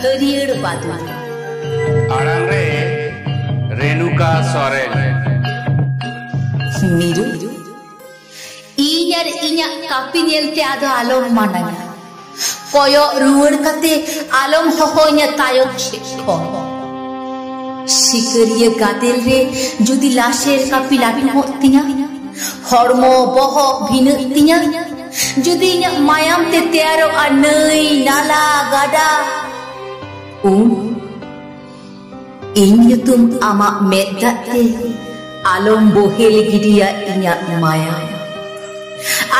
हरियर बादल आड़ांग रे रेणुका सोरेन मिरु इन्यार इन्या कापी नेलते आदो आलोम मानाना कोयो रुवर कते आलोम होहोnya तायक शेखो शिकरिये गादेल रे जुदी लाशेर कापी लाटी होतिया हरमो बहो भिनतिया जुदी इन्या मायाम ते तेरो अनई नाला गादा इन्या तुम आमा मेदाते आलोम बोहेल गिरिया इन्या माया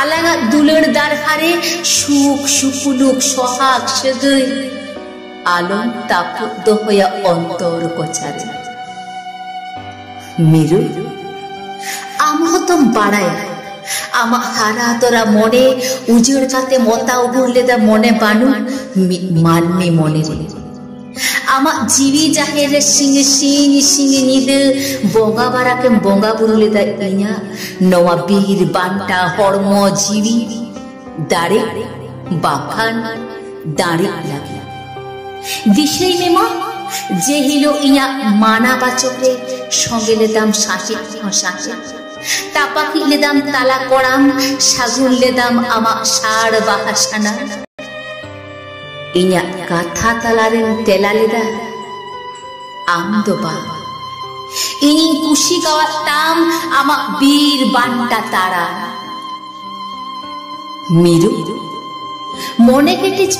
आलांगा दुलड़ दारहारे सुख सुपुलुक सोहाग सगै आलोम तापुक दोहया अंतर कोचारे मिरु आमा तुम बाड़ाया आमा हारा तोरा मोने उजड़ काते मोता उगुर लेदा मोने बानु मानमी मोने रे आमा जीवी जाहेर सिंग सिंग सिंग निद बोंगा बारा के बोंगा बुरु लेदा इन्या नवा बीर बांटा हरमो जीवी दाड़े बाखान दाड़े लगे दिशे में मा जे हिलो इन्या माना बाचोके संगे लेदाम सासे सासे तापाकी लेदाम ताला कोड़ाम सागुन लेदाम आमा साड़ बाहासाना इन्या कथा तालारेन तेला लेदा आम दो बा इनी कुशी गावा ताम आमा बीर बांटा तारा मिरु मोने केटेच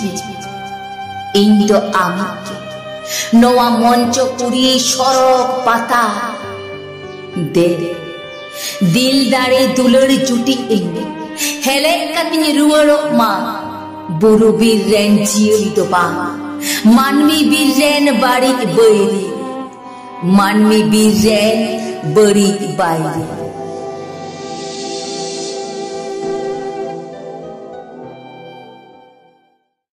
इंदो आमुके नवा मंचो पुरी शरक पाता दे दिल दाड़े दुलड़ जुटी इंगे हेले कतिनी रुवरो मा बुरु बीर रेन जियली दो बा मानवी बीर रेन बाड़ी बैरी मानवी बीर रेन बड़ी बाई